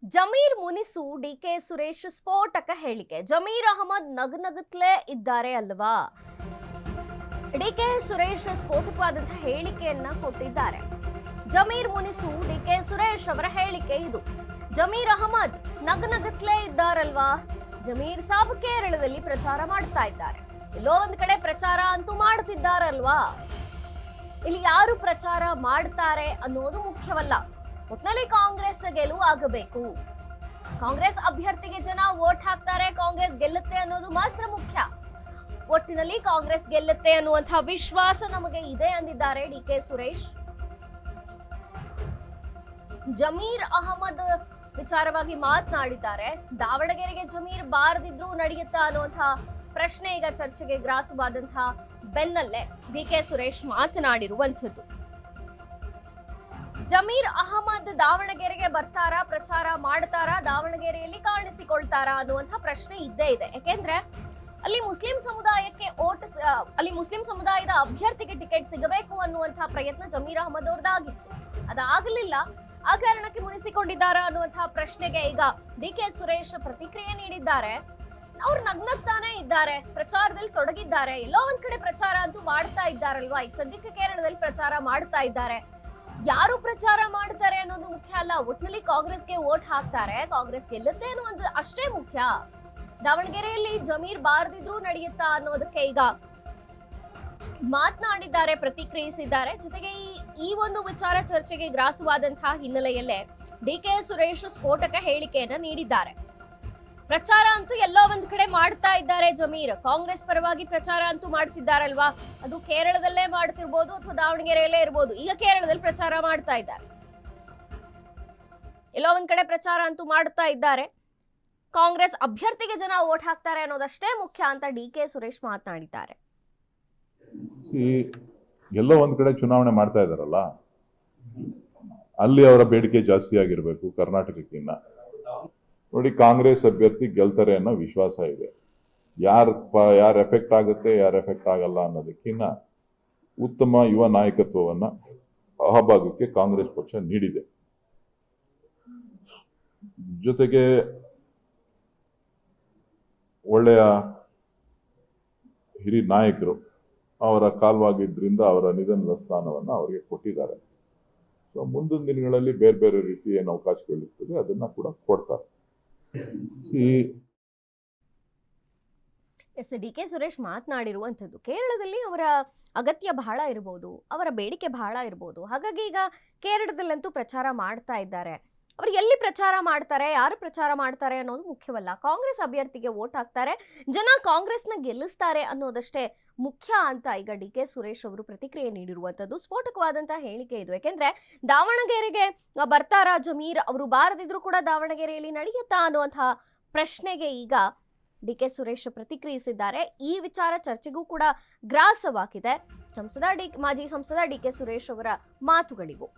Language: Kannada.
ಜಮೀರ್ ಮುನಿಸು ಡಿಕೆ ಸುರೇಶ್ ಸ್ಫೋಟಕ ಹೇಳಿಕೆ. ಜಮೀರ್ ಅಹಮದ್ ನಗನಗುತ್ತಲೇ ಇದ್ದಾರೆ ಅಲ್ವಾ? ಡಿಕೆ ಸುರೇಶ್ ಸ್ಫೋಟಕವಾದಂತಹ ಹೇಳಿಕೆಯನ್ನ ಕೊಟ್ಟಿದ್ದಾರೆ. ಜಮೀರ್ ಮುನಿಸು ಡಿಕೆ ಸುರೇಶ್ ಅವರ ಹೇಳಿಕೆ ಇದು. ಜಮೀರ್ ಅಹಮದ್ ನಗನಗುತ್ತಲೇ ಇದ್ದಾರಲ್ವಾ? ಜಮೀರ್ ಸಾಬ್ ಕೇರಳದಲ್ಲಿ ಪ್ರಚಾರ ಮಾಡ್ತಾ ಇದ್ದಾರೆ. ಎಲ್ಲೋ ಒಂದ್ ಕಡೆ ಪ್ರಚಾರ ಅಂತೂ ಮಾಡ್ತಿದ್ದಾರಲ್ವಾ? ಇಲ್ಲಿ ಯಾರು ಪ್ರಚಾರ ಮಾಡ್ತಾರೆ ಅನ್ನೋದು ಮುಖ್ಯವಲ್ಲ. ಒಟ್ನಲ್ಲಿ ಕಾಂಗ್ರೆಸ್ ಗೆಲುವು ಆಗಬೇಕು, ಕಾಂಗ್ರೆಸ್ ಅಭ್ಯರ್ಥಿಗೆ ಜನ ವೋಟ್ ಹಾಕ್ತಾರೆ, ಕಾಂಗ್ರೆಸ್ ಗೆಲ್ಲುತ್ತೆ ಅನ್ನೋದು ಮಾತ್ರ ಮುಖ್ಯ. ಒಟ್ಟಿನಲ್ಲಿ ಕಾಂಗ್ರೆಸ್ ಗೆಲ್ಲುತ್ತೆ ಅನ್ನುವಂತಹ ವಿಶ್ವಾಸ ನಮಗೆ ಇದೆ ಅಂದಿದ್ದಾರೆ ಡಿಕೆ ಸುರೇಶ್. ಜಮೀರ್ ಅಹಮದ್ ವಿಚಾರವಾಗಿ ಮಾತನಾಡಿದ್ದಾರೆ. ದಾವಣಗೆರೆಗೆ ಜಮೀರ್ ಬಾರದಿದ್ರೂ ನಡೆಯುತ್ತಾ ಅನ್ನುವಂತಹ ಪ್ರಶ್ನೆ ಈಗ ಚರ್ಚೆಗೆ ಗ್ರಾಸವಾದಂತಹ ಬೆನ್ನಲ್ಲೇ ಡಿಕೆ ಸುರೇಶ್ ಮಾತನಾಡಿರುವಂಥದ್ದು. ಜಮೀರ್ ಅಹಮದ್ ದಾವಣಗೆರೆಗೆ ಬರ್ತಾರಾ, ಪ್ರಚಾರ ಮಾಡ್ತಾರಾ, ದಾವಣಗೆರೆಯಲ್ಲಿ ಕಾಣಿಸಿಕೊಳ್ತಾರಾ ಅನ್ನುವಂಥ ಪ್ರಶ್ನೆ ಇದ್ದೇ ಇದೆ. ಯಾಕೆಂದ್ರೆ ಅಲ್ಲಿ ಮುಸ್ಲಿಂ ಸಮುದಾಯದ ಅಭ್ಯರ್ಥಿಗೆ ಟಿಕೆಟ್ ಸಿಗಬೇಕು ಅನ್ನುವಂಥ ಪ್ರಯತ್ನ ಜಮೀರ್ ಅಹಮದ್ ಅವ್ರದ್ದಾಗಿತ್ತು. ಅದಾಗಲಿಲ್ಲ. ಆ ಕಾರಣಕ್ಕೆ ಮುನಿಸಿಕೊಂಡಿದ್ದಾರಾ ಅನ್ನುವಂಥ ಪ್ರಶ್ನೆಗೆ ಈಗ ಡಿಕೆ ಸುರೇಶ್ ಪ್ರತಿಕ್ರಿಯೆ ನೀಡಿದ್ದಾರೆ. ಅವ್ರು ನಗ್ನಗ್ತಾನೆ ಇದ್ದಾರೆ, ಪ್ರಚಾರದಲ್ಲಿ ತೊಡಗಿದ್ದಾರೆ. ಎಲ್ಲೋ ಒಂದ್ ಕಡೆ ಪ್ರಚಾರ ಅಂತೂ ಮಾಡ್ತಾ ಇದ್ದಾರಲ್ವಾ? ಈಗ ಸದ್ಯಕ್ಕೆ ಕೇರಳದಲ್ಲಿ ಪ್ರಚಾರ ಮಾಡ್ತಾ ಇದ್ದಾರೆ. ಯಾರು ಪ್ರಚಾರ ಮಾಡ್ತಾರೆ ಅನ್ನೋದು ಮುಖ್ಯ ಅಲ್ಲ. ಒಟ್ಟಿನಲ್ಲಿ ಕಾಂಗ್ರೆಸ್ಗೆ ವೋಟ್ ಹಾಕ್ತಾರೆ, ಕಾಂಗ್ರೆಸ್ ಗೆಲ್ಲುತ್ತೆ ಅನ್ನೋದು ಅಷ್ಟೇ ಮುಖ್ಯ. ದಾವಣಗೆರೆಯಲ್ಲಿ ಜಮೀರ್ ಬಾರದಿದ್ರೂ ನಡೆಯುತ್ತಾ ಅನ್ನೋದಕ್ಕೆ ಈಗ ಮಾತನಾಡಿದ್ದಾರೆ, ಪ್ರತಿಕ್ರಿಯಿಸಿದ್ದಾರೆ. ಜೊತೆಗೆ ಈ ಒಂದು ವಿಚಾರ ಚರ್ಚೆಗೆ ಗ್ರಾಸವಾದಂತಹ ಹಿನ್ನೆಲೆಯಲ್ಲೇ ಡಿಕೆ ಸುರೇಶ್ ಸ್ಫೋಟಕ ಹೇಳಿಕೆಯನ್ನ ನೀಡಿದ್ದಾರೆ. ಪ್ರಚಾರ ಅಂತೂ ಎಲ್ಲೋ ಒಂದ್ ಕಡೆ ಮಾಡ್ತಾ ಇದ್ದಾರೆ ಜಮೀರ್. ಕಾಂಗ್ರೆಸ್ ಪರವಾಗಿ ಪ್ರಚಾರ ಅಂತೂ ಮಾಡ್ತಿದ್ದಾರಲ್ವಾ? ಅದು ಕೇರಳದಲ್ಲೇ ಮಾಡ್ತಿರ್ಬೋದು ಅಥವಾ ದಾವಣಗೆರೆಯಲ್ಲೇ ಇರ್ಬೋದು. ಈಗ ಕೇರಳದಲ್ಲಿ ಪ್ರಚಾರ ಮಾಡ್ತಾ ಇದ್ದಾರೆ. ಎಲ್ಲೋ ಒಂದ್ ಕಡೆ ಪ್ರಚಾರ ಅಂತೂ ಮಾಡ್ತಾ ಇದ್ದಾರೆ. ಕಾಂಗ್ರೆಸ್ ಅಭ್ಯರ್ಥಿಗೆ ಜನ ವೋಟ್ ಹಾಕ್ತಾರೆ ಅನ್ನೋದಷ್ಟೇ ಮುಖ್ಯ ಅಂತ ಡಿಕೆ ಸುರೇಶ್ ಮಾತನಾಡಿದ್ದಾರೆ. ಎಲ್ಲೋ ಒಂದ್ ಕಡೆ ಚುನಾವಣೆ ಮಾಡ್ತಾ ಇದಾರಲ್ಲ, ಅಲ್ಲಿ ಅವರ ಬೇಡಿಕೆ ಜಾಸ್ತಿ ಆಗಿರ್ಬೇಕು ಕರ್ನಾಟಕಕ್ಕಿನ್ನ. ನೋಡಿ, ಕಾಂಗ್ರೆಸ್ ಅಭ್ಯರ್ಥಿ ಗೆಲ್ತಾರೆ ಅನ್ನೋ ವಿಶ್ವಾಸ ಇದೆ. ಯಾರ್ ಎಫೆಕ್ಟ್ ಆಗುತ್ತೆ, ಯಾರ್ ಎಫೆಕ್ಟ್ ಆಗಲ್ಲ ಅನ್ನೋದಕ್ಕಿನ್ನ ಉತ್ತಮ ಯುವ ನಾಯಕತ್ವವನ್ನ ಆ ಭಾಗಕ್ಕೆ ಕಾಂಗ್ರೆಸ್ ಪಕ್ಷ ನೀಡಿದೆ. ಜೊತೆಗೆ ಒಳ್ಳೆಯ ಹಿರಿಯ ನಾಯಕರು ಅವರ ಕಾಲ್ವಾಗಿದ್ರಿಂದ ಅವರ ನಿಧನದ ಸ್ಥಾನವನ್ನ ಅವರಿಗೆ ಕೊಟ್ಟಿದ್ದಾರೆ. ಸೊ ಮುಂದಿನ ದಿನಗಳಲ್ಲಿ ಬೇರೆ ಬೇರೆ ರೀತಿ ಏನು ಅವಕಾಶಗಳಿರ್ತದೆ ಅದನ್ನ ಕೂಡ ಕೊಡ್ತಾರೆ. ಡಿಕೆ ಸುರೇಶ್ ಮಾತನಾಡಿರುವಂಥದ್ದು ಕೇರಳದಲ್ಲಿ ಅವರ ಅಗತ್ಯ ಬಹಳ ಇರಬಹುದು, ಅವರ ಬೇಡಿಕೆ ಬಹಳ ಇರಬಹುದು. ಹಾಗಾಗಿ ಈಗ ಕೇರಳದಲ್ಲಂತೂ ಪ್ರಚಾರ ಮಾಡ್ತಾ ಇದ್ದಾರೆ. ಅವ್ರು ಎಲ್ಲಿ ಪ್ರಚಾರ ಮಾಡ್ತಾರೆ, ಯಾರು ಪ್ರಚಾರ ಮಾಡ್ತಾರೆ ಅನ್ನೋದು ಮುಖ್ಯವಲ್ಲ. ಕಾಂಗ್ರೆಸ್ ಅಭ್ಯರ್ಥಿಗೆ ವೋಟ್ ಹಾಕ್ತಾರೆ, ಜನ ಕಾಂಗ್ರೆಸ್ನ ಗೆಲ್ಲಿಸ್ತಾರೆ ಅನ್ನೋದಷ್ಟೇ ಮುಖ್ಯ ಅಂತ ಈಗ ಡಿಕೆ ಸುರೇಶ್ ಅವರು ಪ್ರತಿಕ್ರಿಯೆ ನೀಡಿರುವಂಥದ್ದು. ಸ್ಫೋಟಕವಾದಂತಹ ಹೇಳಿಕೆ ಇದು. ಯಾಕೆಂದ್ರೆ ದಾವಣಗೆರೆಗೆ ಬರ್ತಾರಾ ಜಮೀರ್, ಅವರು ಬಾರದಿದ್ರು ಕೂಡ ದಾವಣಗೆರೆಯಲ್ಲಿ ನಡೆಯುತ್ತಾ ಅನ್ನುವಂತಹ ಪ್ರಶ್ನೆಗೆ ಈಗ ಡಿಕೆ ಸುರೇಶ್ ಪ್ರತಿಕ್ರಿಯಿಸಿದ್ದಾರೆ. ಈ ವಿಚಾರ ಚರ್ಚೆಗೂ ಕೂಡ ಗ್ರಾಸವಾಗಿದೆ. ಮಾಜಿ ಸಂಸದ ಡಿಕೆ ಸುರೇಶ್ ಅವರ ಮಾತುಗಳಿವು.